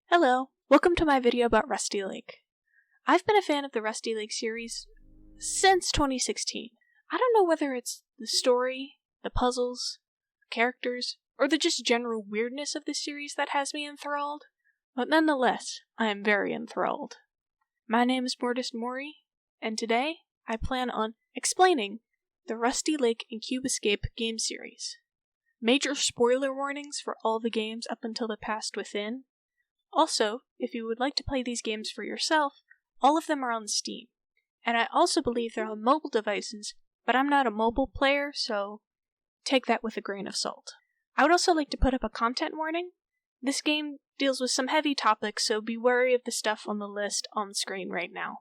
Hello, welcome to my video about Rusty Lake. I've been a fan of the Rusty Lake series since 2016. I don't know whether it's the story, the puzzles, the characters, or the just general weirdness of the series that has me enthralled, but nonetheless, I am very enthralled. My name is Mortis Mori, and today I plan on explaining the Rusty Lake and Cube Escape game series. Major spoiler warnings for all the games up until the Past Within. Also, if you would like to play these games for yourself, all of them are on Steam. And I also believe they're on mobile devices, but I'm not a mobile player, so take that with a grain of salt. I would also like to put up a content warning. This game deals with some heavy topics, so be wary of the stuff on the list on screen right now.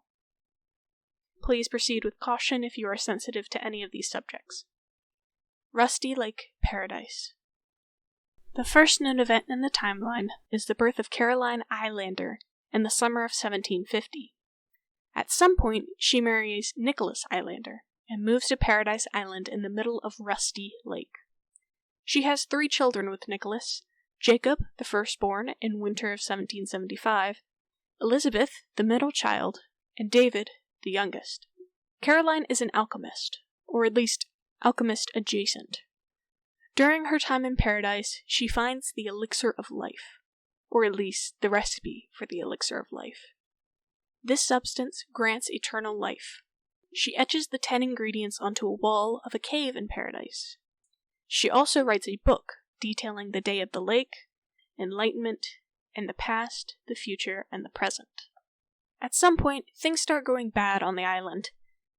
Please proceed with caution if you are sensitive to any of these subjects. Rusty Lake Paradise. The first known event in the timeline is the birth of Caroline Eilander in the summer of 1750. At some point, she marries Nicholas Eilander and moves to Paradise Island in the middle of Rusty Lake. She has 3 children with Nicholas: Jacob, the firstborn, in winter of 1775, Elizabeth, the middle child, and David, the youngest. Caroline is an alchemist, or at least alchemist adjacent. During her time in Paradise, she finds the elixir of life, or at least the recipe for the elixir of life. This substance grants eternal life. She etches the 10 ingredients onto a wall of a cave in Paradise. She also writes a book detailing the day of the lake, enlightenment, and the past, the future, and the present. At some point, things start going bad on the island.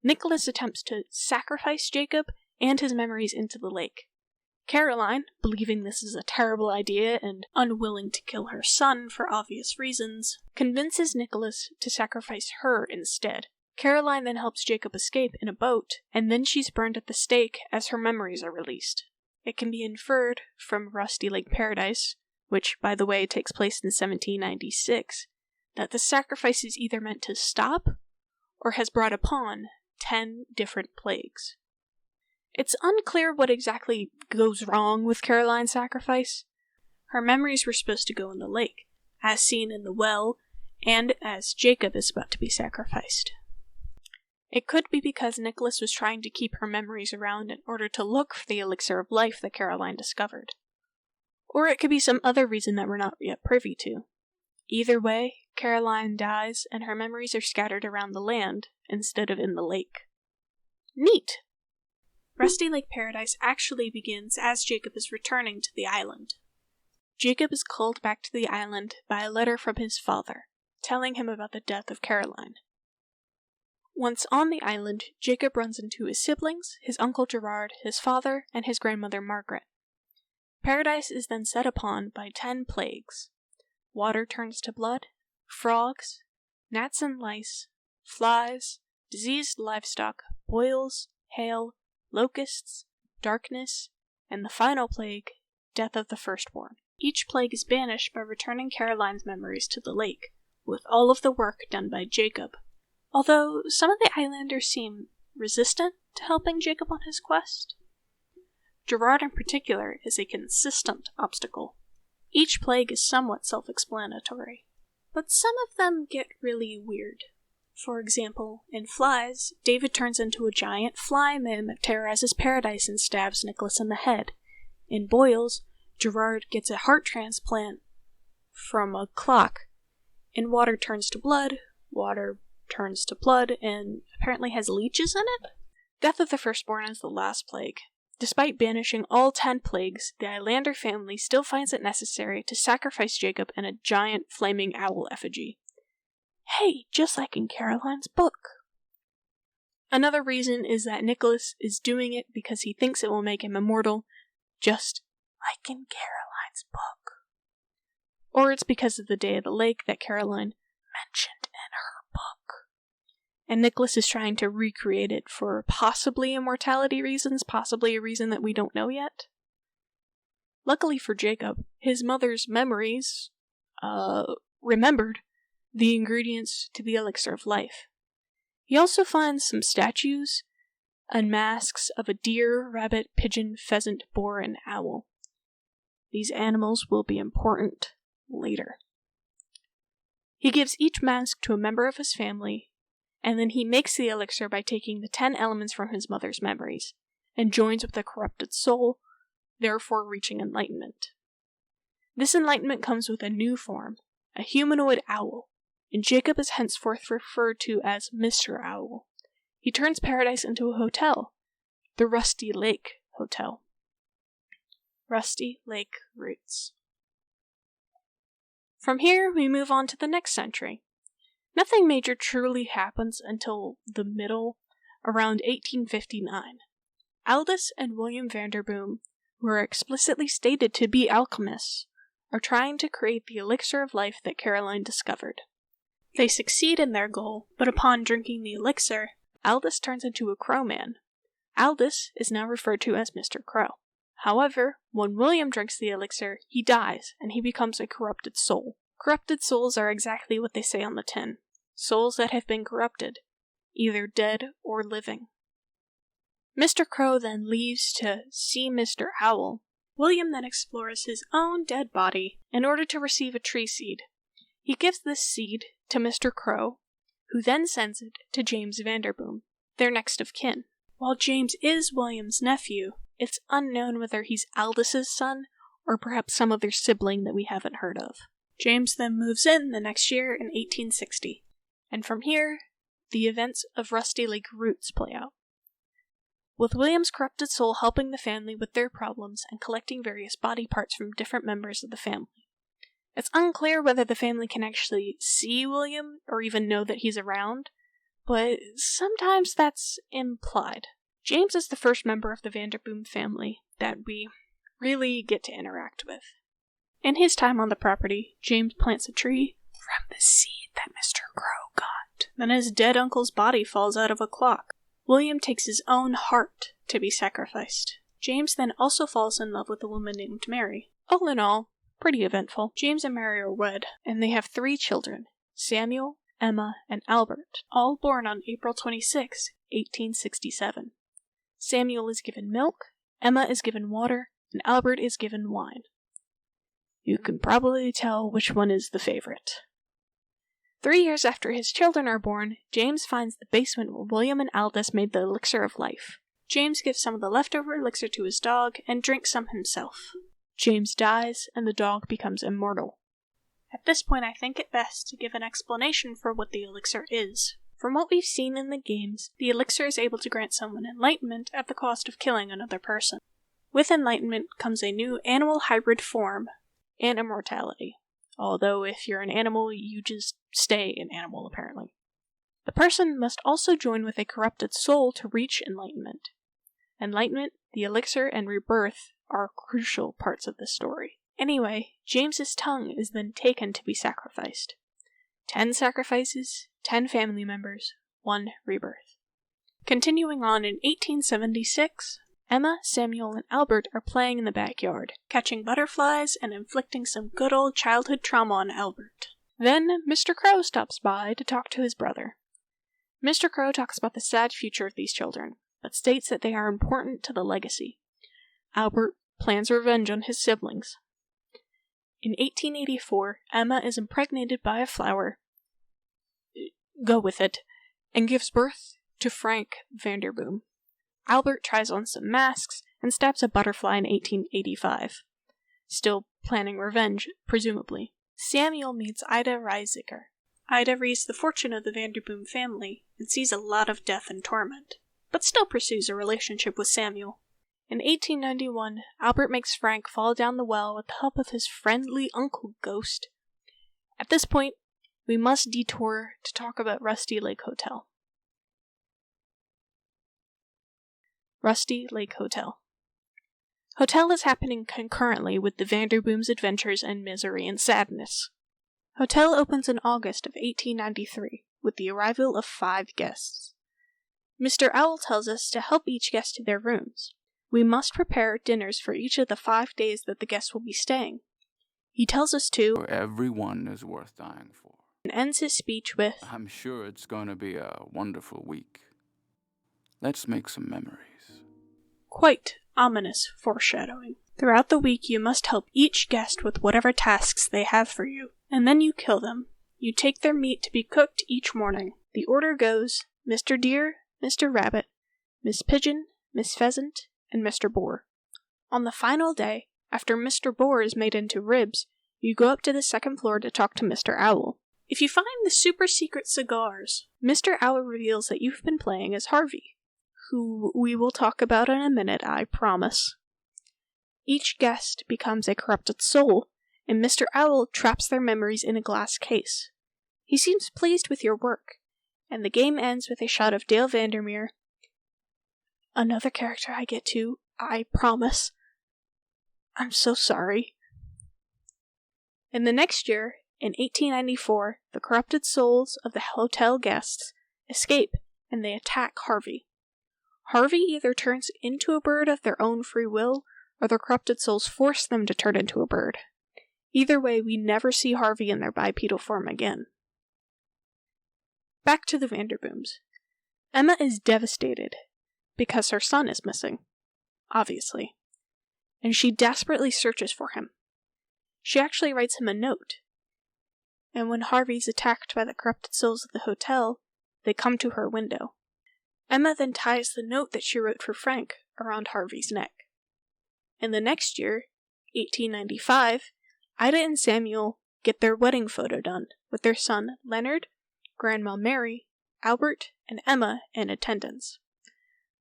Nicholas attempts to sacrifice Jacob and his memories into the lake. Caroline, believing this is a terrible idea and unwilling to kill her son for obvious reasons, convinces Nicholas to sacrifice her instead. Caroline then helps Jacob escape in a boat, and then she's burned at the stake as her memories are released. It can be inferred from Rusty Lake Paradise, which, by the way, takes place in 1796, that the sacrifice is either meant to stop or has brought upon 10 different plagues. It's unclear what exactly goes wrong with Caroline's sacrifice. Her memories were supposed to go in the lake, as seen in the well, and as Jacob is about to be sacrificed. It could be because Nicholas was trying to keep her memories around in order to look for the elixir of life that Caroline discovered. Or it could be some other reason that we're not yet privy to. Either way, Caroline dies and her memories are scattered around the land instead of in the lake. Neat! Rusty Lake Paradise actually begins as Jacob is returning to the island. Jacob is called back to the island by a letter from his father, telling him about the death of Caroline. Once on the island, Jacob runs into his siblings, his uncle Gerard, his father, and his grandmother Margaret. Paradise is then set upon by 10 plagues. Water turns to blood, frogs, gnats and lice, flies, diseased livestock, boils, hail, locusts, darkness, and the final plague, death of the firstborn. Each plague is banished by returning Caroline's memories to the lake, with all of the work done by Jacob. Although some of the islanders seem resistant to helping Jacob on his quest. Gerard in particular is a consistent obstacle. Each plague is somewhat self-explanatory, but some of them get really weird. For example, in Flies, David turns into a giant fly man that terrorizes Paradise and stabs Nicholas in the head. In Boils, Gerard gets a heart transplant from a clock. In Water turns to blood, water turns to blood, and apparently has leeches in it? Death of the Firstborn is the last plague. Despite banishing all 10 plagues, the Eilander family still finds it necessary to sacrifice Jacob in a giant flaming owl effigy. Hey, just like in Caroline's book. Another reason is that Nicholas is doing it because he thinks it will make him immortal, just like in Caroline's book. Or it's because of the Day of the Lake that Caroline mentioned in her book. And Nicholas is trying to recreate it for possibly immortality reasons, possibly a reason that we don't know yet. Luckily for Jacob, his mother's memories, remembered the ingredients to the elixir of life. He also finds some statues and masks of a deer, rabbit, pigeon, pheasant, boar, and owl. These animals will be important later. He gives each mask to a member of his family, and then he makes the elixir by taking the 10 elements from his mother's memories, and joins with a corrupted soul, therefore reaching enlightenment. This enlightenment comes with a new form, a humanoid owl, and Jacob is henceforth referred to as Mr. Owl. He turns paradise into a hotel, the Rusty Lake Hotel. Rusty Lake Roots. From here, we move on to the next century. Nothing major truly happens until the middle, around 1859. Aldous and William Vanderboom, who are explicitly stated to be alchemists, are trying to create the elixir of life that Caroline discovered. They succeed in their goal, but upon drinking the elixir, Aldous turns into a crow man. Aldous is now referred to as Mr. Crow. However, when William drinks the elixir, he dies, and he becomes a corrupted soul. Corrupted souls are exactly what they say on the tin. Souls that have been corrupted, either dead or living. Mr. Crow then leaves to see Mr. Owl. William then explores his own dead body in order to receive a tree seed. He gives this seed to Mr. Crow, who then sends it to James Vanderboom, their next of kin. While James is William's nephew, it's unknown whether he's Aldous's son or perhaps some other sibling that we haven't heard of. James then moves in the next year in 1860, and from here, the events of Rusty Lake Roots play out. With William's corrupted soul helping the family with their problems and collecting various body parts from different members of the family. It's unclear whether the family can actually see William or even know that he's around, but sometimes that's implied. James is the first member of the Vanderboom family that we really get to interact with. In his time on the property, James plants a tree from the seed that Mr. Crow got. Then his dead uncle's body falls out of a clock. William takes his own heart to be sacrificed. James then also falls in love with a woman named Mary. All in all, pretty eventful. James and Mary are wed, and they have 3 children, Samuel, Emma, and Albert, all born on April 26, 1867. Samuel is given milk, Emma is given water, and Albert is given wine. You can probably tell which one is the favorite. 3 years after his children are born, James finds the basement where William and Aldous made the elixir of life. James gives some of the leftover elixir to his dog and drinks some himself. James dies, and the dog becomes immortal. At this point, I think it best to give an explanation for what the elixir is. From what we've seen in the games, the elixir is able to grant someone enlightenment at the cost of killing another person. With enlightenment comes a new animal hybrid form and immortality. Although if you're an animal, you just stay an animal, apparently. The person must also join with a corrupted soul to reach enlightenment. Enlightenment, the elixir, and rebirth are crucial parts of the story. Anyway, James's tongue is then taken to be sacrificed. 10 sacrifices, 10 family members, 1 rebirth. Continuing on in 1876, Emma, Samuel, and Albert are playing in the backyard, catching butterflies and inflicting some good old childhood trauma on Albert. Then Mr. Crow stops by to talk to his brother. Mr. Crow talks about the sad future of these children, but states that they are important to the legacy. Albert plans revenge on his siblings. In 1884, Emma is impregnated by a flower, go with it, and gives birth to Frank Vanderboom. Albert tries on some masks and stabs a butterfly in 1885. Still planning revenge, presumably. Samuel meets Ida Reisiger. Ida reads the fortune of the Vanderboom family and sees a lot of death and torment, but still pursues a relationship with Samuel. In 1891, Albert makes Frank fall down the well with the help of his friendly uncle Ghost. At this point, we must detour to talk about Rusty Lake Hotel. Rusty Lake Hotel. Hotel is happening concurrently with the Vanderboom's adventures and misery and sadness. Hotel opens in August of 1893 with the arrival of 5 guests. Mr. Owl tells us to help each guest to their rooms. We must prepare dinners for each of the 5 days that the guests will be staying. He tells us to, everyone is worth dying for. And ends his speech with, I'm sure it's going to be a wonderful week. Let's make some memories. Quite ominous foreshadowing. Throughout the week, you must help each guest with whatever tasks they have for you, and then you kill them. You take their meat to be cooked each morning. The order goes Mr. Deer, Mr. Rabbit, Miss Pigeon, Miss Pheasant, and Mr. Boar. On the final day, after Mr. Boar is made into ribs, you go up to the second floor to talk to Mr. Owl. If you find the super secret cigars, Mr. Owl reveals that you've been playing as Harvey, who we will talk about in a minute, I promise. Each guest becomes a corrupted soul, and Mr. Owl traps their memories in a glass case. He seems pleased with your work, and the game ends with a shot of Dale Vandermeer. Another character I get to, I promise. I'm so sorry. In the next year, in 1894, the corrupted souls of the hotel guests escape and they attack Harvey. Harvey either turns into a bird of their own free will, or the corrupted souls force them to turn into a bird. Either way, we never see Harvey in their bipedal form again. Back to the Vanderbooms. Emma is devastated because her son is missing, obviously, and she desperately searches for him. She actually writes him a note, and when Harvey's attacked by the corrupted souls of the hotel, they come to her window. Emma then ties the note that she wrote for Frank around Harvey's neck. In the next year, 1895, Ida and Samuel get their wedding photo done, with their son Leonard, Grandma Mary, Albert, and Emma in attendance.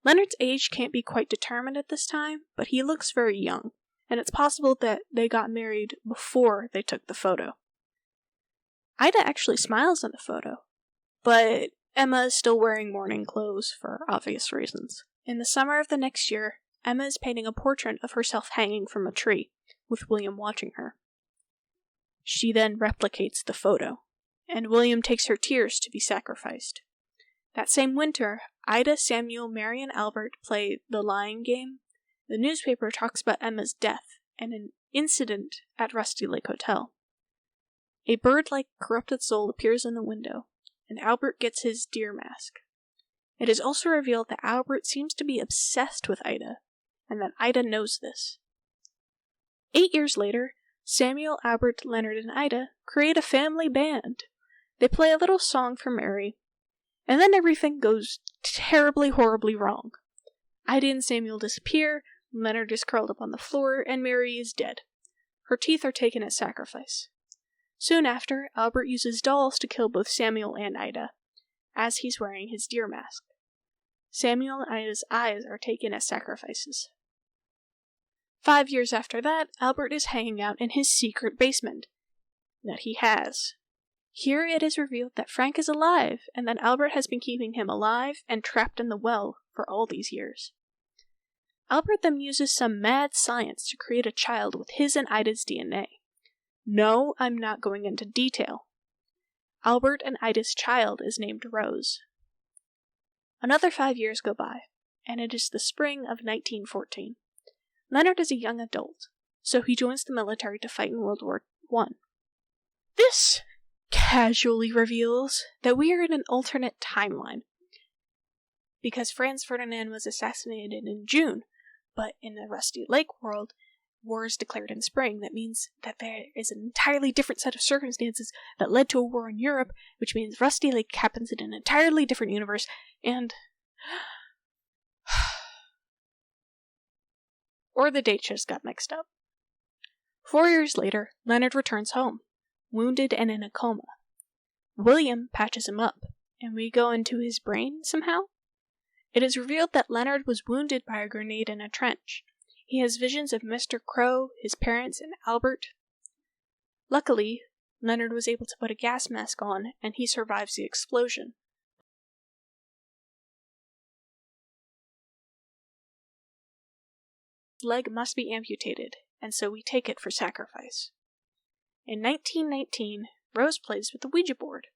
Leonard's age can't be quite determined at this time, but he looks very young, and it's possible that they got married before they took the photo. Ida actually smiles in the photo, but Emma is still wearing mourning clothes for obvious reasons. In the summer of the next year, Emma is painting a portrait of herself hanging from a tree, with William watching her. She then replicates the photo, and William takes her tears to be sacrificed. That same winter, Ida, Samuel, Mary, and Albert play the lying game. The newspaper talks about Emma's death and an incident at Rusty Lake Hotel. A bird-like corrupted soul appears in the window, and Albert gets his deer mask. It is also revealed that Albert seems to be obsessed with Ida, and that Ida knows this. 8 years later, Samuel, Albert, Leonard, and Ida create a family band. They play a little song for Mary, and then everything goes terribly, horribly wrong. Ida and Samuel disappear, Leonard is curled up on the floor, and Mary is dead. Her teeth are taken as sacrifice. Soon after, Albert uses dolls to kill both Samuel and Ida, as he's wearing his deer mask. Samuel and Ida's eyes are taken as sacrifices. 5 years after that, Albert is hanging out in his secret basement that he has. Here it is revealed that Frank is alive, and that Albert has been keeping him alive and trapped in the well for all these years. Albert then uses some mad science to create a child with his and Ida's DNA. No, I'm not going into detail. Albert and Ida's child is named Rose. Another 5 years go by, and it is the spring of 1914. Leonard is a young adult, so he joins the military to fight in World War I. This casually reveals that we are in an alternate timeline, because Franz Ferdinand was assassinated in June, but in the Rusty Lake world, war is declared in spring. That means that there is an entirely different set of circumstances that led to a war in Europe, which means Rusty Lake happens in an entirely different universe, and or the date just got mixed up. 4 years later, Leonard returns home, wounded and in a coma. William patches him up, and we go into his brain somehow. It is revealed that Leonard was wounded by a grenade in a trench. He has visions of Mr. Crow, his parents, and Albert. Luckily, Leonard was able to put a gas mask on, and he survives the explosion. His leg must be amputated, and so we take it for sacrifice. In 1919, Rose plays with the Ouija board.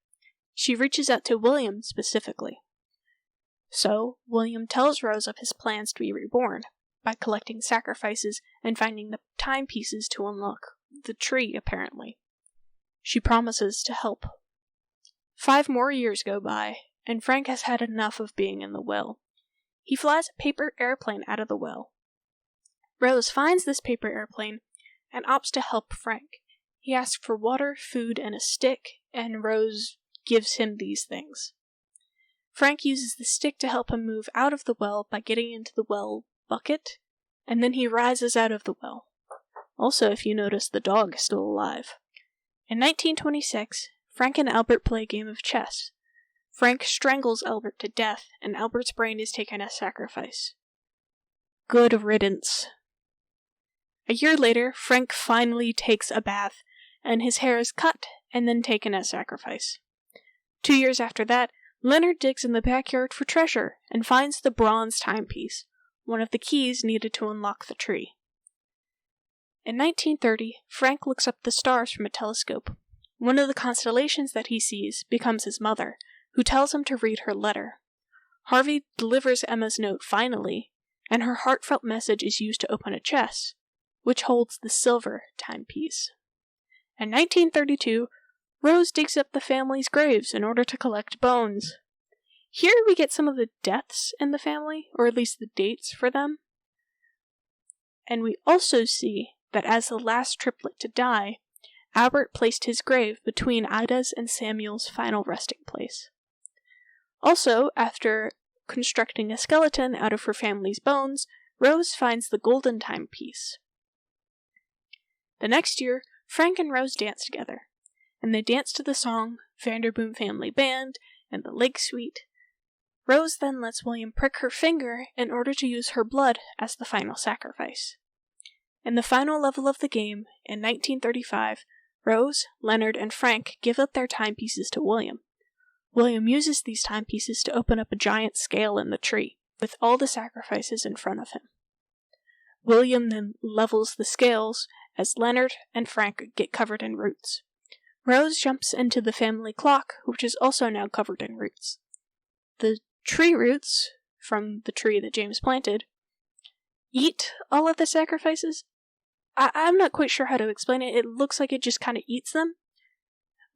She reaches out to William specifically. So, William tells Rose of his plans to be reborn, by collecting sacrifices and finding the timepieces to unlock the tree, apparently. She promises to help. 5 more years go by, and Frank has had enough of being in the well. He flies a paper airplane out of the well. Rose finds this paper airplane and opts to help Frank. He asks for water, food, and a stick, and Rose gives him these things. Frank uses the stick to help him move out of the well by getting into the well bucket, and then he rises out of the well. Also, if you notice, the dog is still alive. In 1926, Frank and Albert play a game of chess. Frank strangles Albert to death, and Albert's brain is taken as sacrifice. Good riddance. A year later, Frank finally takes a bath, and his hair is cut and then taken as sacrifice. 2 years after that, Leonard digs in the backyard for treasure and finds the bronze timepiece, one of the keys needed to unlock the tree. In 1930, Frank looks up the stars from a telescope. One of the constellations that he sees becomes his mother, who tells him to read her letter. Harvey delivers Emma's note finally, and her heartfelt message is used to open a chest, which holds the silver timepiece. In 1932, Rose digs up the family's graves in order to collect bones. Here we get some of the deaths in the family, or at least the dates for them. And we also see that as the last triplet to die, Albert placed his grave between Ida's and Samuel's final resting place. Also, after constructing a skeleton out of her family's bones, Rose finds the golden timepiece. The next year, Frank and Rose dance together, and they dance to the song Vanderboom Family Band and the Lake Suite. Rose then lets William prick her finger in order to use her blood as the final sacrifice. In the final level of the game, in 1935, Rose, Leonard, and Frank give up their timepieces to William. William uses these timepieces to open up a giant scale in the tree, with all the sacrifices in front of him. William then levels the scales as Leonard and Frank get covered in roots. Rose jumps into the family clock, which is also now covered in roots. The tree roots, from the tree that James planted, eat all of the sacrifices. I'm not quite sure how to explain it. It looks like it just kind of eats them.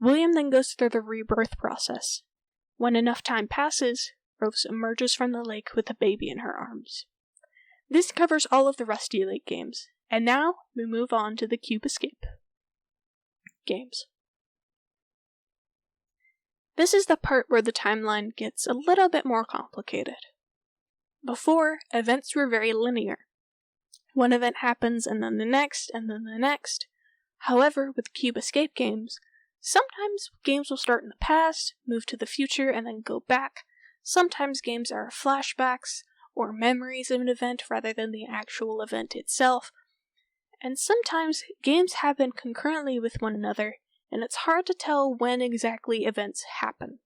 William then goes through the rebirth process. When enough time passes, Rose emerges from the lake with a baby in her arms. This covers all of the Rusty Lake games, and now we move on to the Cube Escape games. This is the part where the timeline gets a little bit more complicated. Before, events were very linear. One event happens, and then the next, and then the next. However, with Cube Escape games, sometimes games will start in the past, move to the future, and then go back. Sometimes games are flashbacks, or memories of an event rather than the actual event itself. And sometimes games happen concurrently with one another, and it's hard to tell when exactly events happen.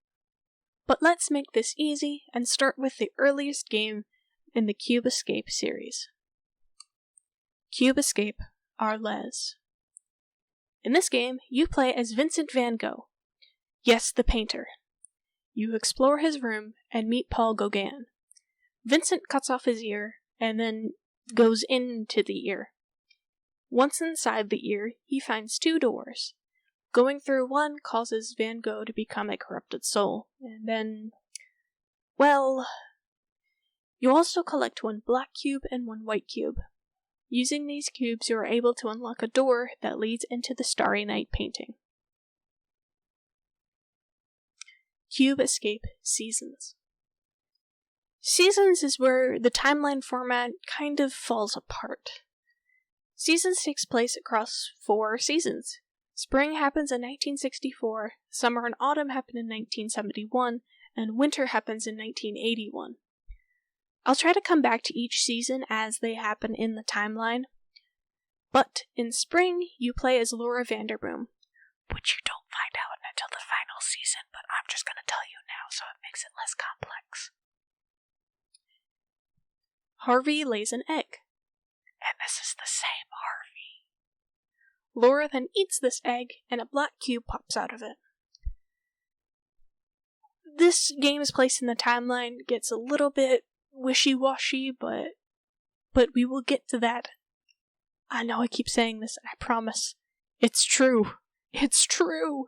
But let's make this easy and start with the earliest game in the Cube Escape series. Cube Escape Arles. In this game, you play as Vincent van Gogh. Yes, the painter. You explore his room and meet Paul Gauguin. Vincent cuts off his ear and then goes into the ear. Once inside the ear, he finds 2 doors. Going through one causes Van Gogh to become a corrupted soul, and then, well, you also collect 1 black cube and 1 white cube. Using these cubes, you are able to unlock a door that leads into the Starry Night painting. Cube Escape Seasons. Seasons is where the timeline format kind of falls apart. Seasons takes place across 4 seasons. Spring happens in 1964, summer and autumn happen in 1971, and winter happens in 1981. I'll try to come back to each season as they happen in the timeline. But in spring, you play as Laura Vanderboom, which you don't find out until the final season, but I'm just going to tell you now so it makes it less complex. Harvey lays an egg, and this is the same Harvey. Laura then eats this egg, and a black cube pops out of it. This game's place in the timeline gets a little bit wishy-washy, but we will get to that. I know I keep saying this, and I promise. It's true. It's true!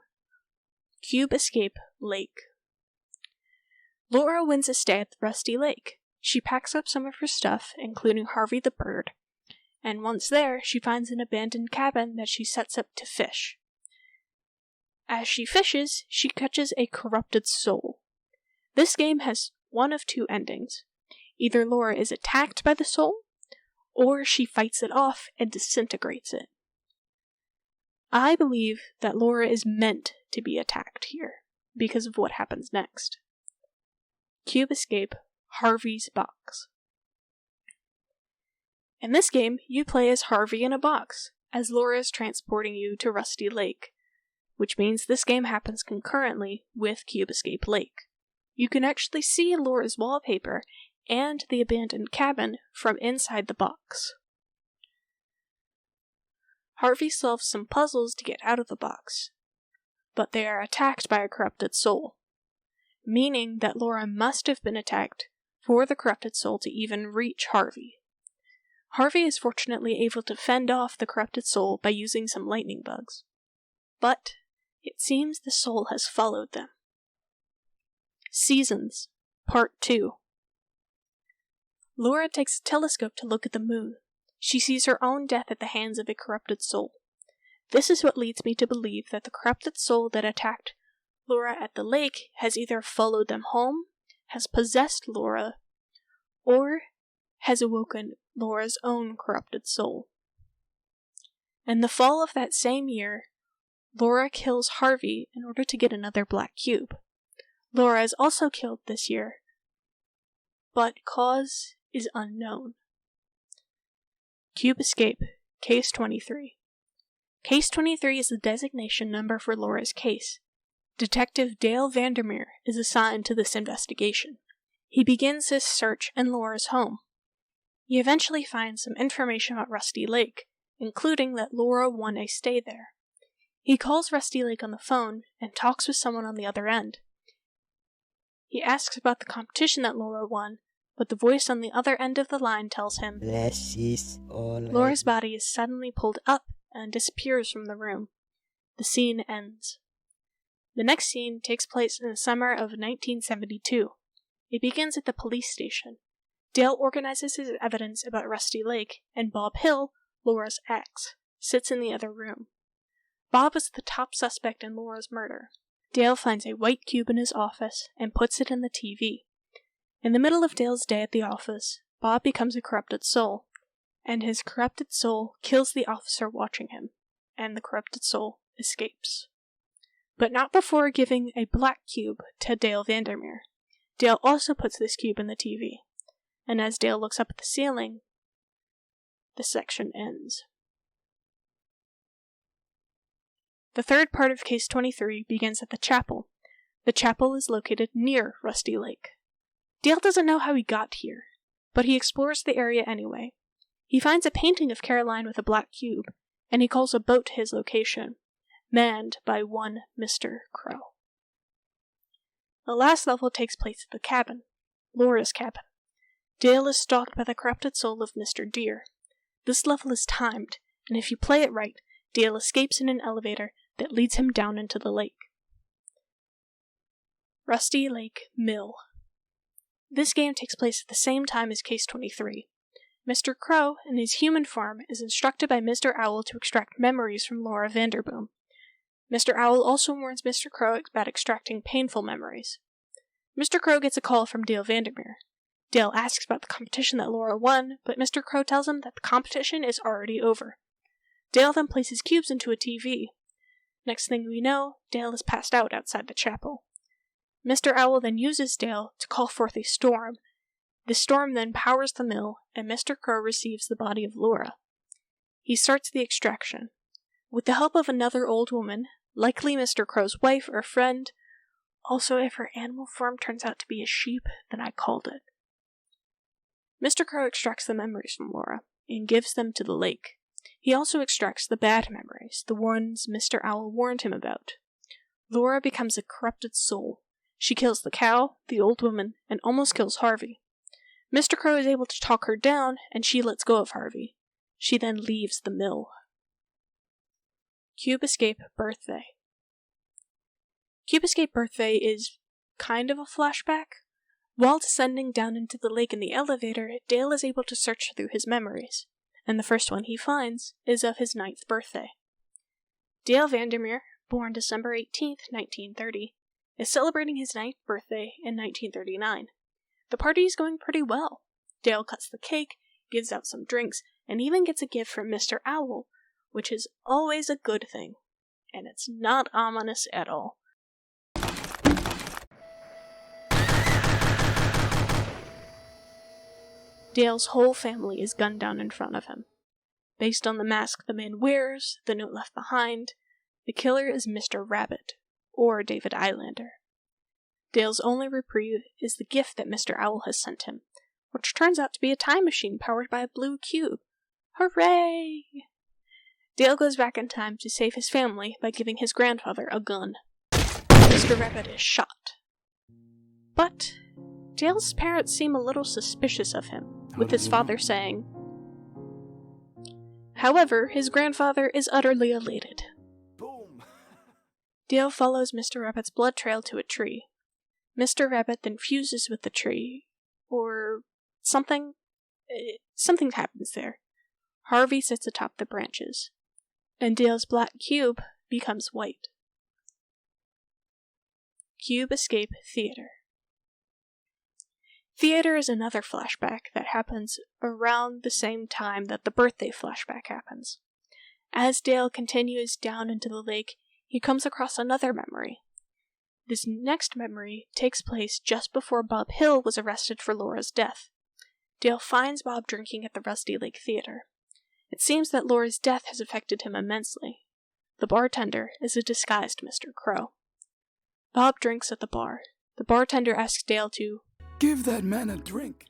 Cube Escape Lake. Laura wins a stay at the Rusty Lake. She packs up some of her stuff, including Harvey the bird, and once there, she finds an abandoned cabin that she sets up to fish. As she fishes, she catches a corrupted soul. This game has one of two endings. Either Laura is attacked by the soul, or she fights it off and disintegrates it. I believe that Laura is meant to be attacked here, because of what happens next. Cube Escape, Harvey's Box. In this game, you play as Harvey in a box, as Laura is transporting you to Rusty Lake, which means this game happens concurrently with Cube Escape Lake. You can actually see Laura's wallpaper and the abandoned cabin from inside the box. Harvey solves some puzzles to get out of the box, but they are attacked by a corrupted soul, meaning that Laura must have been attacked for the corrupted soul to even reach Harvey. Harvey is fortunately able to fend off the corrupted soul by using some lightning bugs, but it seems the soul has followed them. Seasons, Part 2. Laura takes a telescope to look at the moon. She sees her own death at the hands of a corrupted soul. This is what leads me to believe that the corrupted soul that attacked Laura at the lake has either followed them home, has possessed Laura, or has awoken Laura's own corrupted soul. In the fall of that same year, Laura kills Harvey in order to get another black cube. Laura is also killed this year, but cause is unknown. Cube Escape, Case 23. Case 23 is the designation number for Laura's case. Detective Dale Vandermeer is assigned to this investigation. He begins his search in Laura's home. He eventually finds some information about Rusty Lake, including that Laura won a stay there. He calls Rusty Lake on the phone and talks with someone on the other end. He asks about the competition that Laura won, but the voice on the other end of the line tells him Laura's body is suddenly pulled up and disappears from the room. The scene ends. The next scene takes place in the summer of 1972. It begins at the police station. Dale organizes his evidence about Rusty Lake, and Bob Hill, Laura's ex, sits in the other room. Bob is the top suspect in Laura's murder. Dale finds a white cube in his office and puts it in the TV. In the middle of Dale's day at the office, Bob becomes a corrupted soul, and his corrupted soul kills the officer watching him, and the corrupted soul escapes. But not before giving a black cube to Dale Vandermeer. Dale also puts this cube in the TV, and as Dale looks up at the ceiling, the section ends. The third part of Case 23 begins at the chapel. The chapel is located near Rusty Lake. Dale doesn't know how he got here, but he explores the area anyway. He finds a painting of Caroline with a black cube, and he calls a boat to his location, manned by one Mr. Crow. The last level takes place at the cabin, Laura's cabin. Dale is stalked by the corrupted soul of Mr. Deer. This level is timed, and if you play it right, Dale escapes in an elevator that leads him down into the lake. Rusty Lake Mill. This game takes place at the same time as Case 23. Mr. Crow, in his human form, is instructed by Mr. Owl to extract memories from Laura Vanderboom. Mr. Owl also warns Mr. Crow about extracting painful memories. Mr. Crow gets a call from Dale Vandermeer. Dale asks about the competition that Laura won, but Mr. Crow tells him that the competition is already over. Dale then places cubes into a TV. Next thing we know, Dale is passed out outside the chapel. Mr. Owl then uses Dale to call forth a storm. The storm then powers the mill, and Mr. Crow receives the body of Laura. He starts the extraction. With the help of another old woman, likely Mr. Crow's wife or friend, also if her animal form turns out to be a sheep, then I called it. Mr. Crow extracts the memories from Laura, and gives them to the lake. He also extracts the bad memories, the ones Mr. Owl warned him about. Laura becomes a corrupted soul. She kills the cow, the old woman, and almost kills Harvey. Mr. Crow is able to talk her down, and she lets go of Harvey. She then leaves the mill. Cube Escape Birthday. Cube Escape Birthday is kind of a flashback. While descending down into the lake in the elevator, Dale is able to search through his memories, and the first one he finds is of his 9th birthday. Dale Vandermeer, born December 18th, 1930, is celebrating his 9th birthday in 1939. The party is going pretty well. Dale cuts the cake, gives out some drinks, and even gets a gift from Mr. Owl, which is always a good thing. And it's not ominous at all. Dale's whole family is gunned down in front of him. Based on the mask the man wears, the note left behind, the killer is Mr. Rabbit, or David Eilander. Dale's only reprieve is the gift that Mr. Owl has sent him, which turns out to be a time machine powered by a blue cube. Hooray! Dale goes back in time to save his family by giving his grandfather a gun. Mr. Rabbit is shot. But Dale's parents seem a little suspicious of him, with his father saying. However, his grandfather is utterly elated. Boom! Dale follows Mr. Rabbit's blood trail to a tree. Mr. Rabbit then fuses with the tree, or something. Something happens there. Harvey sits atop the branches, and Dale's black cube becomes white. Cube Escape Theater. Theater is another flashback that happens around the same time that the birthday flashback happens. As Dale continues down into the lake, he comes across another memory. This next memory takes place just before Bob Hill was arrested for Laura's death. Dale finds Bob drinking at the Rusty Lake Theater. It seems that Laura's death has affected him immensely. The bartender is a disguised Mr. Crow. Bob drinks at the bar. The bartender asks Dale to Give that man a drink.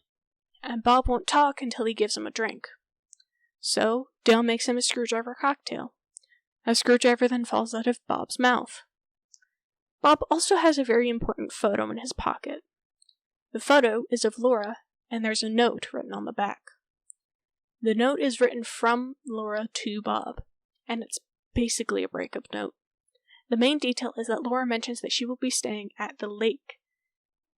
And Bob won't talk until he gives him a drink. So, Dale makes him a screwdriver cocktail. A screwdriver then falls out of Bob's mouth. Bob also has a very important photo in his pocket. The photo is of Laura, and there's a note written on the back. The note is written from Laura to Bob, and it's basically a breakup note. The main detail is that Laura mentions that she will be staying at the lake,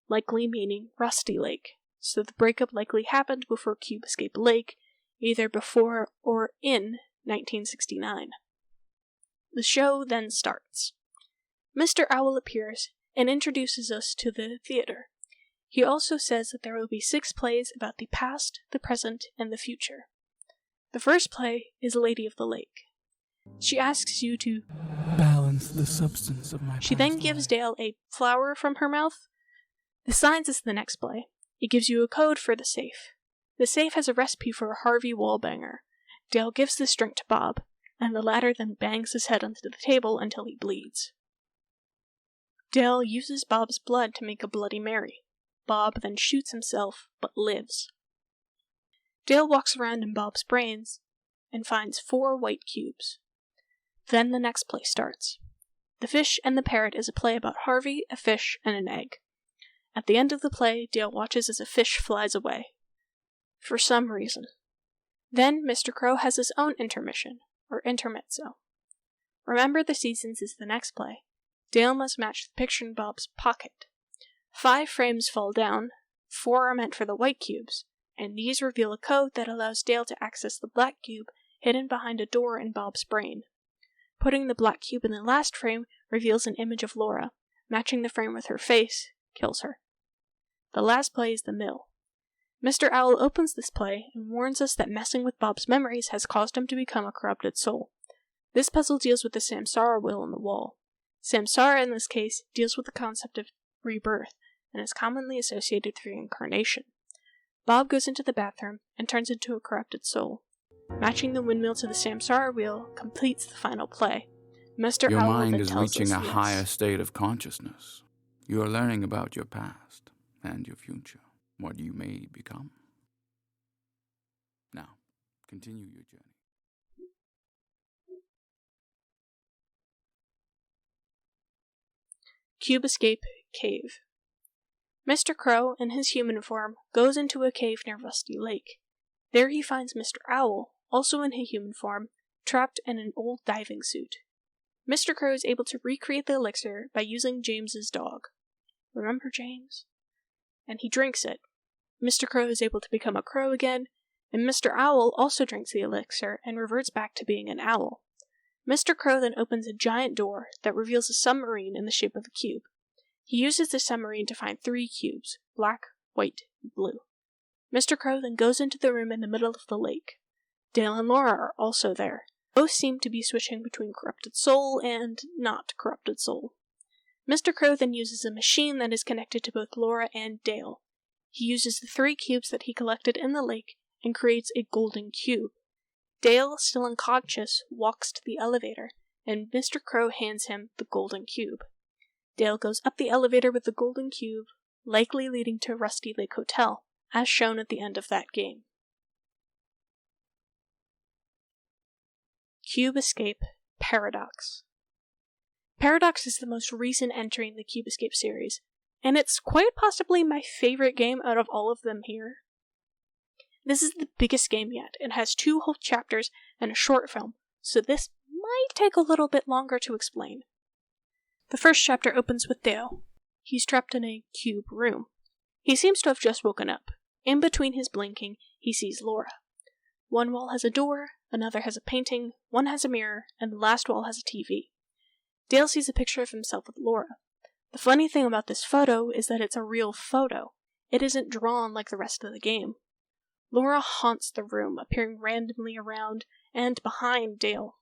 likely meaning Rusty Lake, so the breakup likely happened before Cube Escape Lake, either before or in 1969. The show then starts. Mr. Owl appears and introduces us to the theater. He also says that there will be 6 plays about the past, the present, and the future. The first play is Lady of the Lake. She asks you to balance the substance of my She then gives Dale a flower from her mouth. The signs is the next play. It gives you a code for the safe. The safe has a recipe for a Harvey Wallbanger. Dale gives this drink to Bob, and the latter then bangs his head onto the table until he bleeds. Dale uses Bob's blood to make a Bloody Mary. Bob then shoots himself, but lives. Dale walks around in Bob's brains and finds 4 white cubes. Then the next play starts. The Fish and the Parrot is a play about Harvey, a fish, and an egg. At the end of the play, Dale watches as a fish flies away. For some reason. Then Mr. Crow has his own intermission, or intermezzo. Remember the Seasons is the next play. Dale must match the picture in Bob's pocket. 5 frames fall down, 4 are meant for the white cubes, and these reveal a code that allows Dale to access the black cube hidden behind a door in Bob's brain. Putting the black cube in the last frame reveals an image of Laura. Matching the frame with her face kills her. The last play is The Mill. Mr. Owl opens this play and warns us that messing with Bob's memories has caused him to become a corrupted soul. This puzzle deals with the Samsara wheel on the wall. Samsara, in this case, deals with the concept of rebirth and is commonly associated with reincarnation. Bob goes into the bathroom and turns into a corrupted soul. Matching the windmill to the Samsara wheel completes the final play. Mr. Your Owl mind then is tells reaching us a this. higher state of consciousness. You are learning about your past and your future, what you may become. Now, continue your journey. Cube Escape Cave. Mr. Crow, in his human form, goes into a cave near Rusty Lake. There he finds Mr. Owl, also in his human form, trapped in an old diving suit. Mr. Crow is able to recreate the elixir by using James's dog. Remember James? And he drinks it. Mr. Crow is able to become a crow again, and Mr. Owl also drinks the elixir and reverts back to being an owl. Mr. Crow then opens a giant door that reveals a submarine in the shape of a cube. He uses the submarine to find 3 cubes, black, white, and blue. Mr. Crow then goes into the room in the middle of the lake. Dale and Laura are also there. Both seem to be switching between corrupted soul and not corrupted soul. Mr. Crow then uses a machine that is connected to both Laura and Dale. He uses the 3 cubes that he collected in the lake and creates a golden cube. Dale, still unconscious, walks to the elevator, and Mr. Crow hands him the golden cube. Dale goes up the elevator with the golden cube, likely leading to Rusty Lake Hotel, as shown at the end of that game. Cube Escape Paradox. Paradox is the most recent entry in the Cube Escape series, and it's quite possibly my favorite game out of all of them here. This is the biggest game yet, and has 2 whole chapters and a short film, so this might take a little bit longer to explain. The first chapter opens with Dale. He's trapped in a cube room. He seems to have just woken up. In between his blinking, he sees Laura. One wall has a door, another has a painting, one has a mirror, and the last wall has a TV. Dale sees a picture of himself with Laura. The funny thing about this photo is that it's a real photo. It isn't drawn like the rest of the game. Laura haunts the room, appearing randomly around and behind Dale.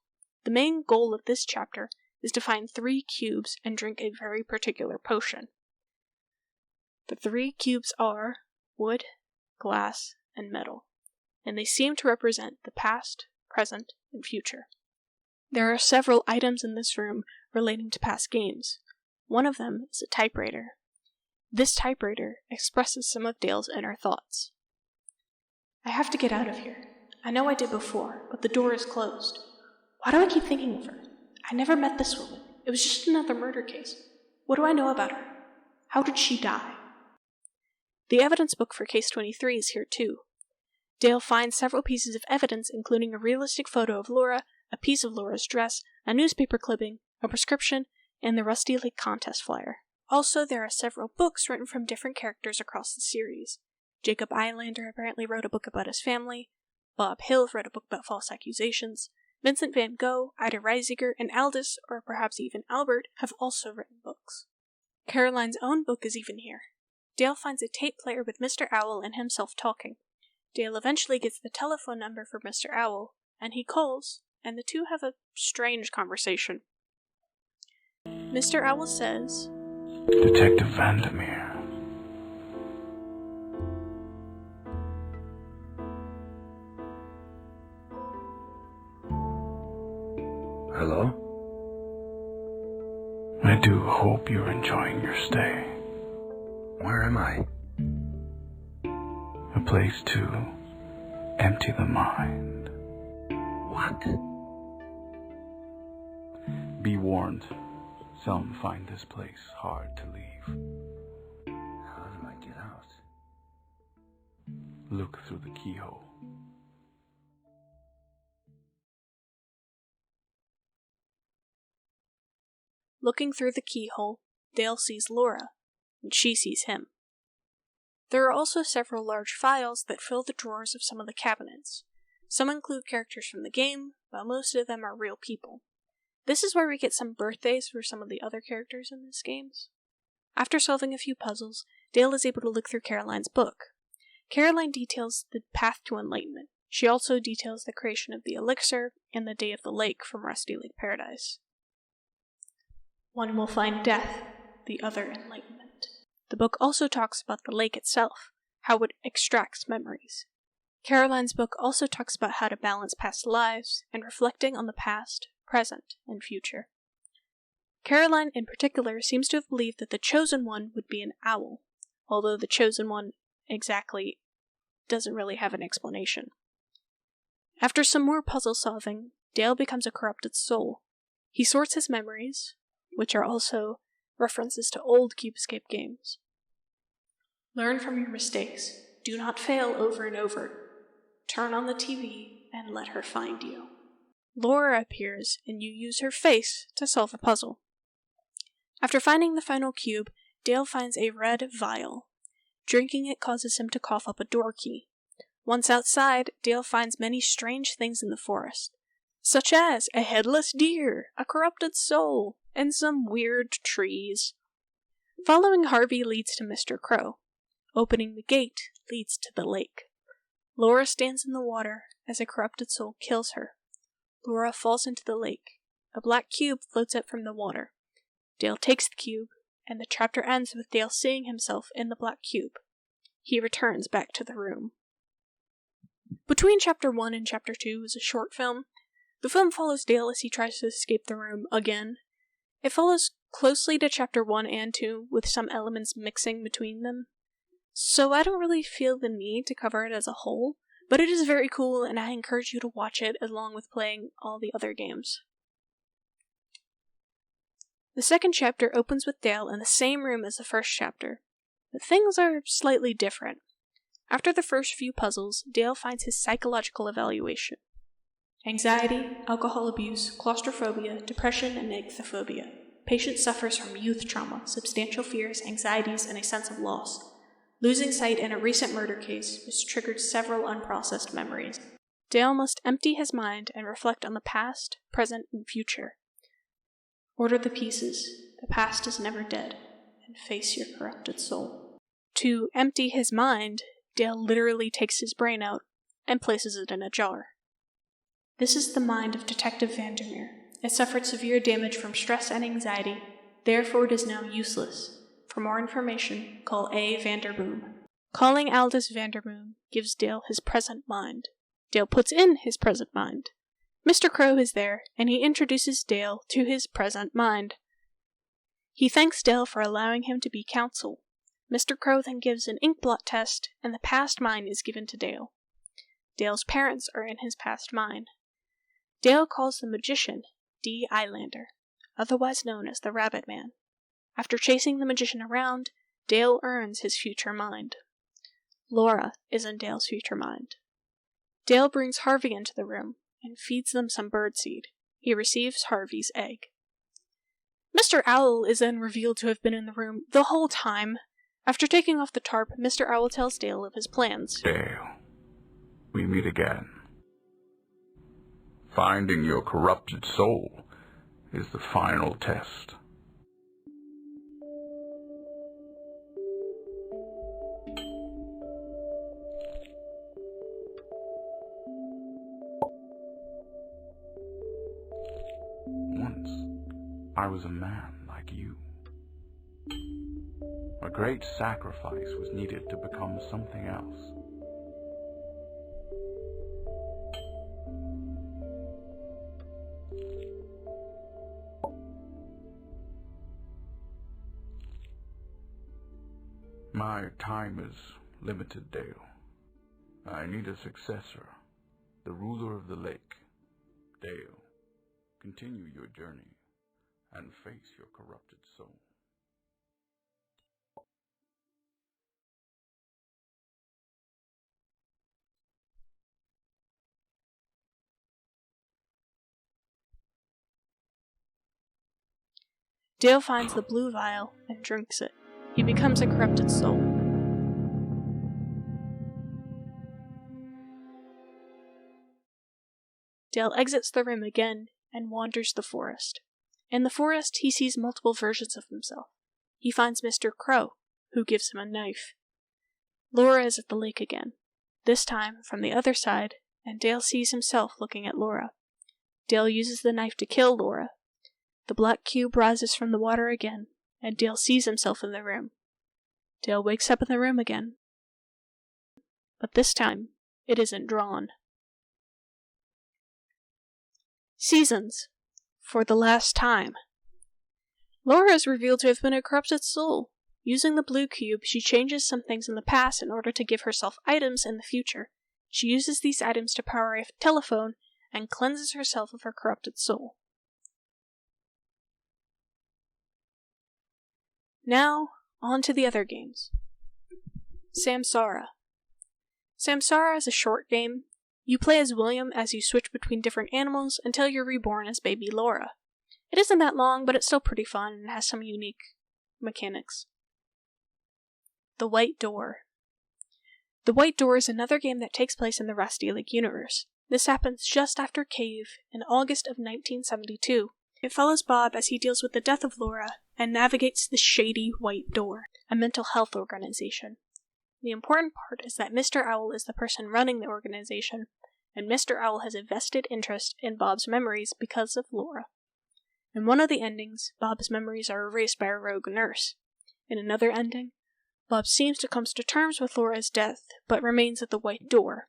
The main goal of this chapter is to find 3 cubes and drink a very particular potion. The 3 cubes are wood, glass, and metal, and they seem to represent the past, present, and future. There are several items in this room relating to past games. One of them is a typewriter. This typewriter expresses some of Dale's inner thoughts. I have to get out of here. I know I did before, but the door is closed. Why do I keep thinking of her? I never met this woman. It was just another murder case. What do I know about her? How did she die? The evidence book for Case 23 is here too. Dale finds several pieces of evidence, including a realistic photo of Laura, a piece of Laura's dress, a newspaper clipping, a prescription, and the Rusty Lake contest flyer. Also, there are several books written from different characters across the series. Jacob Eilander apparently wrote a book about his family, Bob Hill wrote a book about false accusations, Vincent van Gogh, Ida Reisiger, and Aldous, or perhaps even Albert, have also written books. Caroline's own book is even here. Dale finds a tape player with Mr. Owl and himself talking. Dale eventually gets the telephone number for Mr. Owl, and he calls, and the two have a strange conversation. Mr. Owl says, Detective Vandermeer. Hello? I do hope you're enjoying your stay. Where am I? A place to empty the mind. What? Be warned, some find this place hard to leave. How do I get out? Look through the keyhole. Looking through the keyhole, Dale sees Laura, and she sees him. There are also several large files that fill the drawers of some of the cabinets. Some include characters from the game, but most of them are real people. This is where we get some birthdays for some of the other characters in these games. After solving a few puzzles, Dale is able to look through Caroline's book. Caroline details the path to enlightenment. She also details the creation of the elixir and the Day of the Lake from Rusty Lake Paradise. One will find death, the other enlightenment. The book also talks about the lake itself, how it extracts memories. Caroline's book also talks about how to balance past lives and reflecting on the past, present, and future. Caroline, in particular, seems to have believed that the Chosen One would be an owl, although the Chosen One exactly doesn't really have an explanation. After some more puzzle solving, Dale becomes a corrupted soul. He sorts his memories, which are also references to old Cube Escape games. Learn from your mistakes. Do not fail over and over. Turn on the TV and let her find you. Laura appears, and you use her face to solve a puzzle. After finding the final cube, Dale finds a red vial. Drinking it causes him to cough up a door key. Once outside, Dale finds many strange things in the forest. such as a headless deer, a corrupted soul, and some weird trees. Following Harvey leads to Mr. Crow. Opening the gate leads to the lake. Laura stands in the water as a corrupted soul kills her. Laura falls into the lake. A black cube floats up from the water. Dale takes the cube, and the chapter ends with Dale seeing himself in the black cube. He returns back to the room. Between Chapter 1 and Chapter 2 is a short film. The film follows Dale as he tries to escape the room again. It follows closely to Chapter 1 and 2, with some elements mixing between them. So I don't really feel the need to cover it as a whole, but it is very cool and I encourage you to watch it along with playing all the other games. The second chapter opens with Dale in the same room as the first chapter, but things are slightly different. After the first few puzzles, Dale finds his psychological evaluation. Anxiety, alcohol abuse, claustrophobia, depression, and ichthyophobia. Patient suffers from youth trauma, substantial fears, anxieties, and a sense of loss. Losing sight in a recent murder case has triggered several unprocessed memories. Dale must empty his mind and reflect on the past, present, and future. Order the pieces, the past is never dead, and face your corrupted soul. To empty his mind, Dale literally takes his brain out and places it in a jar. This is the mind of Detective Vandermeer. It suffered severe damage from stress and anxiety, therefore it is now useless. For more information, call A. Vanderboom. Calling Aldous Vanderboom gives Dale his present mind. Dale puts in his present mind. Mr. Crow is there, and he introduces Dale to his present mind. He thanks Dale for allowing him to be counsel. Mr. Crow then gives an inkblot test, and the past mind is given to Dale. Dale's parents are in his past mind. Dale calls the magician D. Eilander, otherwise known as the Rabbit Man. After chasing the magician around, Dale earns his future mind. Laura is in Dale's future mind. Dale brings Harvey into the room and feeds them some birdseed. He receives Harvey's egg. Mr. Owl is then revealed to have been in the room the whole time. After taking off the tarp, Mr. Owl tells Dale of his plans. Dale, we meet again. Finding your corrupted soul is the final test. Once, I was a man like you. A great sacrifice was needed to become something else. My time is limited, Dale. I need a successor, the ruler of the lake. Dale, continue your journey and face your corrupted soul. Dale finds the blue vial and drinks it. He becomes a corrupted soul. Dale exits the room again and wanders the forest. In the forest, he sees multiple versions of himself. He finds Mr. Crow, who gives him a knife. Laura is at the lake again, this time from the other side, and Dale sees himself looking at Laura. Dale uses the knife to kill Laura. The black cube rises from the water again, and Dale sees himself in the room. Dale wakes up in the room again, but this time, it isn't drawn. Seasons. For the last time. Laura is revealed to have been a corrupted soul. Using the blue cube, she changes some things in the past in order to give herself items in the future. She uses these items to power a telephone and cleanses herself of her corrupted soul. Now, on to the other games. Samsara. Samsara is a short game. You play as William as you switch between different animals until you're reborn as baby Laura. It isn't that long, but it's still pretty fun and has some unique mechanics. The White Door. The White Door is another game that takes place in the Rusty Lake universe. This happens just after Cave in August of 1972. It follows Bob as he deals with the death of Laura and navigates the Shady White Door, a mental health organization. The important part is that Mr. Owl is the person running the organization, and Mr. Owl has a vested interest in Bob's memories because of Laura. In one of the endings, Bob's memories are erased by a rogue nurse. In another ending, Bob seems to come to terms with Laura's death, but remains at the White Door.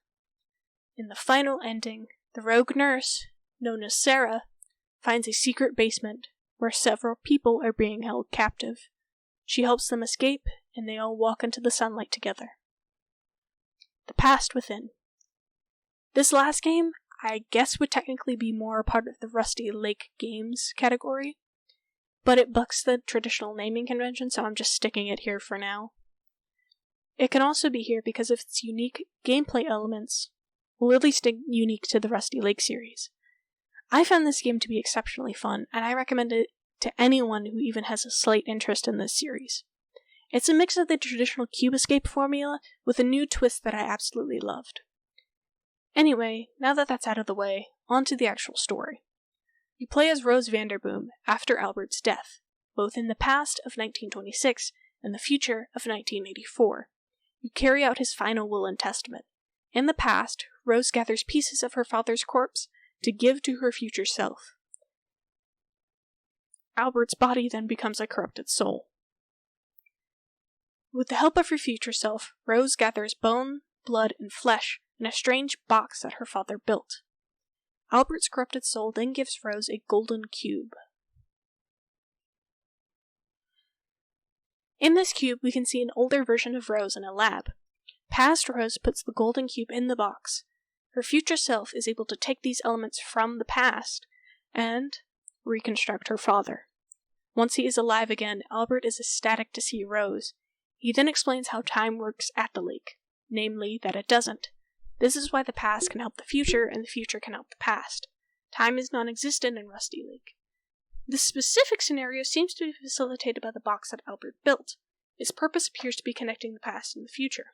In the final ending, the rogue nurse, known as Sarah, finds a secret basement where several people are being held captive. She helps them escape, and they all walk into the sunlight together. The Past Within. This last game, I guess, would technically be more a part of the Rusty Lake Games category, but it bucks the traditional naming convention, so I'm just sticking it here for now. It can also be here because of its unique gameplay elements, well, at least unique to the Rusty Lake series. I found this game to be exceptionally fun, and I recommend it to anyone who even has a slight interest in this series. It's a mix of the traditional Cube Escape formula with a new twist that I absolutely loved. Anyway, now that that's out of the way, on to the actual story. You play as Rose Vanderboom after Albert's death, both in the past of 1926 and the future of 1984. You carry out his final will and testament. In the past, Rose gathers pieces of her father's corpse to give to her future self. Albert's body then becomes a corrupted soul. With the help of her future self, Rose gathers bone, blood, and flesh in a strange box that her father built. Albert's corrupted soul then gives Rose a golden cube. In this cube, we can see an older version of Rose in a lab. Past Rose puts the golden cube in the box. Her future self is able to take these elements from the past and reconstruct her father. Once he is alive again, Albert is ecstatic to see Rose. He then explains how time works at the lake, namely that it doesn't. This is why the past can help the future and the future can help the past. Time is non-existent in Rusty Lake. This specific scenario seems to be facilitated by the box that Albert built. Its purpose appears to be connecting the past and the future.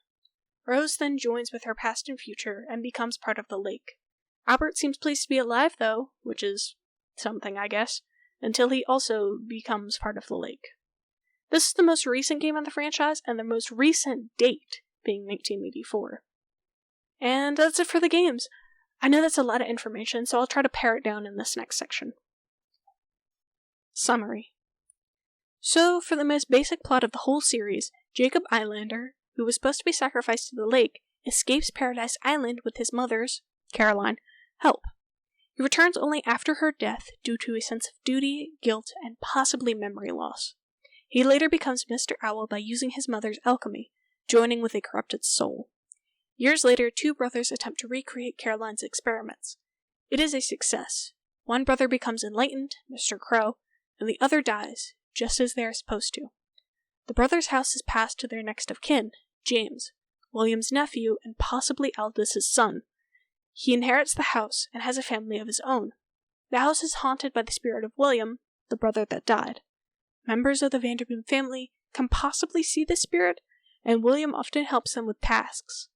Rose then joins with her past and future and becomes part of the lake. Albert seems pleased to be alive though, which is something I guess, until he also becomes part of the lake. This is the most recent game in the franchise, and the most recent date being 1984. And that's it for the games. I know that's a lot of information, so I'll try to pare it down in this next section. Summary. So, for the most basic plot of the whole series, Jacob Islander, who was supposed to be sacrificed to the lake, escapes Paradise Island with his mother's, Caroline, help. He returns only after her death due to a sense of duty, guilt, and possibly memory loss. He later becomes Mr. Owl by using his mother's alchemy, joining with a corrupted soul. Years later, two brothers attempt to recreate Caroline's experiments. It is a success. One brother becomes enlightened, Mr. Crow, and the other dies, just as they are supposed to. The brothers' house is passed to their next of kin, James, William's nephew and possibly Aldous' son. He inherits the house and has a family of his own. The house is haunted by the spirit of William, the brother that died. Members of the Vanderboom family can possibly see the spirit, and William often helps them with tasks.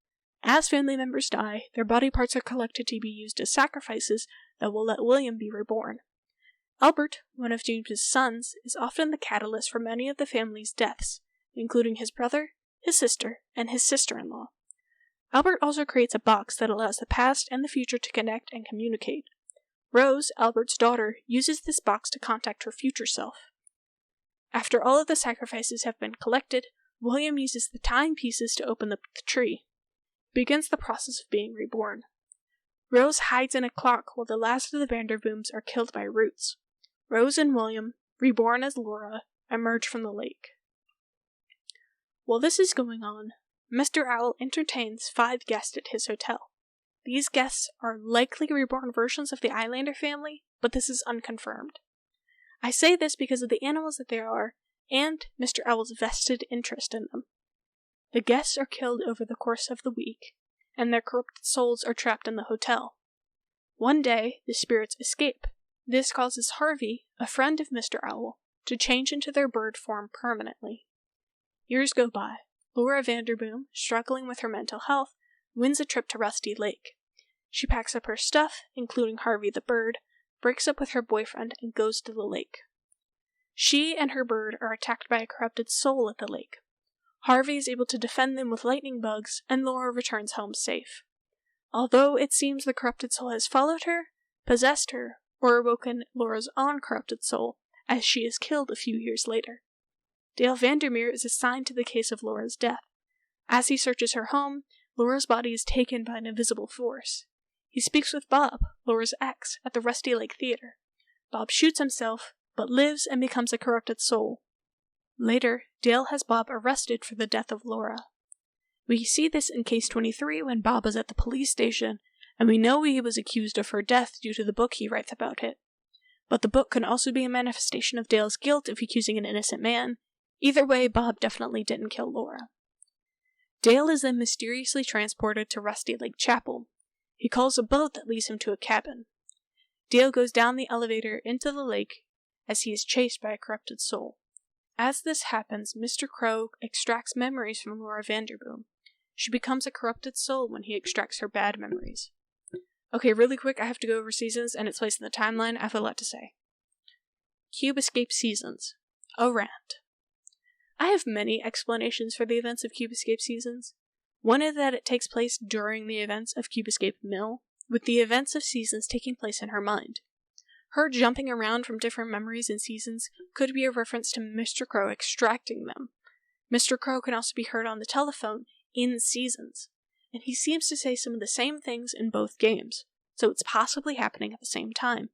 As family members die, their body parts are collected to be used as sacrifices that will let William be reborn. Albert, one of James's sons, is often the catalyst for many of the family's deaths, including his brother, his sister, and his sister-in-law. Albert also creates a box that allows the past and the future to connect and communicate. Rose, Albert's daughter, uses this box to contact her future self. After all of the sacrifices have been collected, William uses the timepieces to open the tree. He begins the process of being reborn. Rose hides in a clock while the last of the Vanderbooms are killed by roots. Rose and William, reborn as Laura, emerge from the lake. While this is going on, Mr. Owl entertains 5 guests at his hotel. These guests are likely reborn versions of the Islander family, but this is unconfirmed. I say this because of the animals that they are, and Mr. Owl's vested interest in them. The guests are killed over the course of the week, and their corrupted souls are trapped in the hotel. One day, the spirits escape. This causes Harvey, a friend of Mr. Owl, to change into their bird form permanently. Years go by. Laura Vanderboom, struggling with her mental health, wins a trip to Rusty Lake. She packs up her stuff, including Harvey the bird, breaks up with her boyfriend, and goes to the lake. She and her bird are attacked by a corrupted soul at the lake. Harvey is able to defend them with lightning bugs, and Laura returns home safe. Although it seems the corrupted soul has followed her, possessed her, or awoken Laura's own corrupted soul, as she is killed a few years later. Dale Vandermeer is assigned to the case of Laura's death. As he searches her home, Laura's body is taken by an invisible force. He speaks with Bob, Laura's ex, at the Rusty Lake Theater. Bob shoots himself, but lives and becomes a corrupted soul. Later, Dale has Bob arrested for the death of Laura. We see this in Case 23 when Bob is at the police station, and we know he was accused of her death due to the book he writes about it. But the book can also be a manifestation of Dale's guilt of accusing an innocent man. Either way, Bob definitely didn't kill Laura. Dale is then mysteriously transported to Rusty Lake Chapel. He calls a boat that leads him to a cabin. Dale goes down the elevator into the lake as he is chased by a corrupted soul. As this happens, Mr. Crow extracts memories from Laura Vanderboom. She becomes a corrupted soul when he extracts her bad memories. Okay, really quick, I have to go over Seasons and its place in the timeline. I have a lot to say. Cube Escape Seasons. A rant. I have many explanations for the events of Cube Escape Seasons. One is that it takes place during the events of Cube Escape Mill, with the events of Seasons taking place in her mind. Her jumping around from different memories in Seasons could be a reference to Mr. Crow extracting them. Mr. Crow can also be heard on the telephone in Seasons, and he seems to say some of the same things in both games, so it's possibly happening at the same time.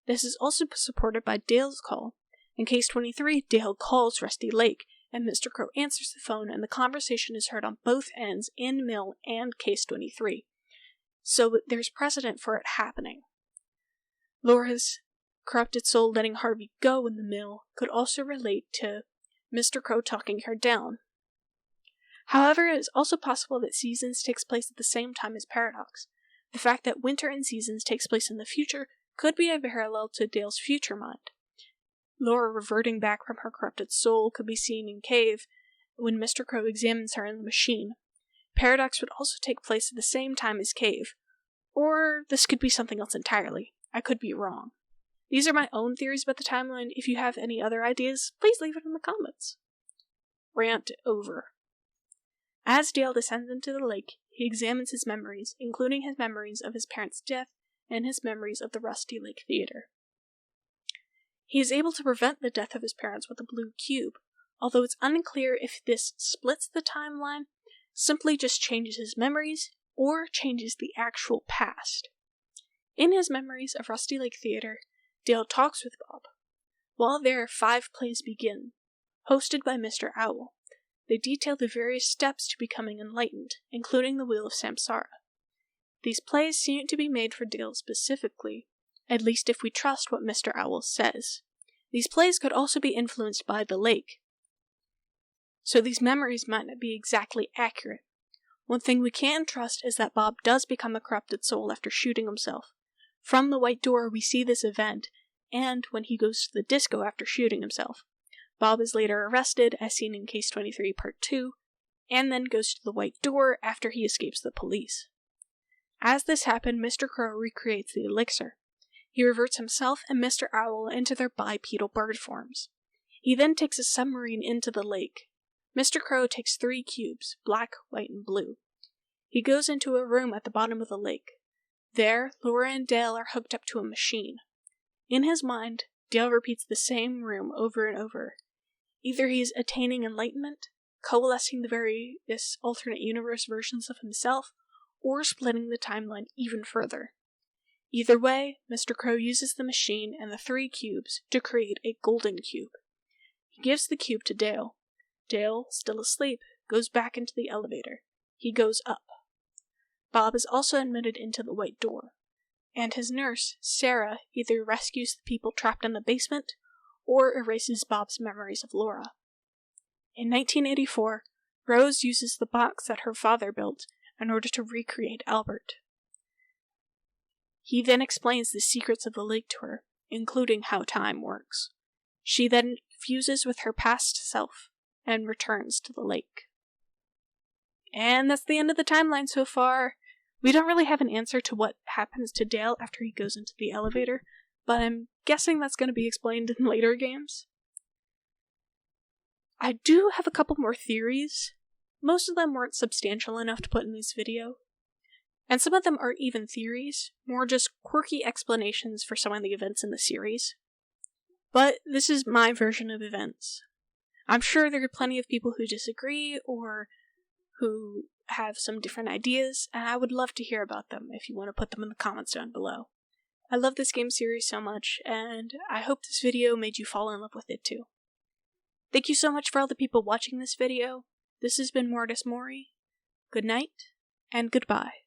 This is also supported by Dale's call. In Case 23, Dale calls Rusty Lake, and Mr. Crow answers the phone, and the conversation is heard on both ends in Mill and Case 23. So there's precedent for it happening. Laura's corrupted soul letting Harvey go in the mill could also relate to Mr. Crow talking her down. However, it is also possible that Seasons takes place at the same time as Paradox. The fact that Winter in Seasons takes place in the future could be a parallel to Dale's future mind. Laura reverting back from her corrupted soul could be seen in Cave when Mr. Crow examines her in the machine. Paradox would also take place at the same time as Cave. Or this could be something else entirely. I could be wrong. These are my own theories about the timeline. If you have any other ideas, please leave it in the comments. Rant over. As Dale descends into the lake, he examines his memories, including his memories of his parents' death and his memories of the Rusty Lake Theater. He is able to prevent the death of his parents with a blue cube, although it's unclear if this splits the timeline, simply just changes his memories, or changes the actual past. In his memories of Rusty Lake Theater, Dale talks with Bob. While there, 5 plays begin, hosted by Mr. Owl. They detail the various steps to becoming enlightened, including the Wheel of Samsara. These plays seem to be made for Dale specifically, at least if we trust what Mr. Owl says. These plays could also be influenced by the lake, so these memories might not be exactly accurate. One thing we can trust is that Bob does become a corrupted soul after shooting himself. From the White Door, we see this event, and when he goes to the disco after shooting himself. Bob is later arrested, as seen in Case 23 Part 2, and then goes to the White Door after he escapes the police. As this happened, Mr. Crow recreates the elixir. He reverts himself and Mr. Owl into their bipedal bird forms. He then takes a submarine into the lake. Mr. Crow takes 3 cubes, black, white, and blue. He goes into a room at the bottom of the lake. There, Laura and Dale are hooked up to a machine. In his mind, Dale repeats the same room over and over. Either he is attaining enlightenment, coalescing the various alternate universe versions of himself, or splitting the timeline even further. Either way, Mr. Crow uses the machine and the 3 cubes to create a golden cube. He gives the cube to Dale. Dale, still asleep, goes back into the elevator. He goes up. Bob is also admitted into the White Door, and his nurse, Sarah, either rescues the people trapped in the basement or erases Bob's memories of Laura. In 1984, Rose uses the box that her father built in order to recreate Albert. He then explains the secrets of the lake to her, including how time works. She then fuses with her past self and returns to the lake. And that's the end of the timeline so far. We don't really have an answer to what happens to Dale after he goes into the elevator, but I'm guessing that's going to be explained in later games. I do have a couple more theories. Most of them weren't substantial enough to put in this video, and some of them aren't even theories, more just quirky explanations for some of the events in the series. But this is my version of events. I'm sure there are plenty of people who disagree or who have some different ideas, and I would love to hear about them if you want to put them in the comments down below. I love this game series so much, and I hope this video made you fall in love with it too. Thank you so much for all the people watching this video. This has been Mortis Mori. Good night, and goodbye.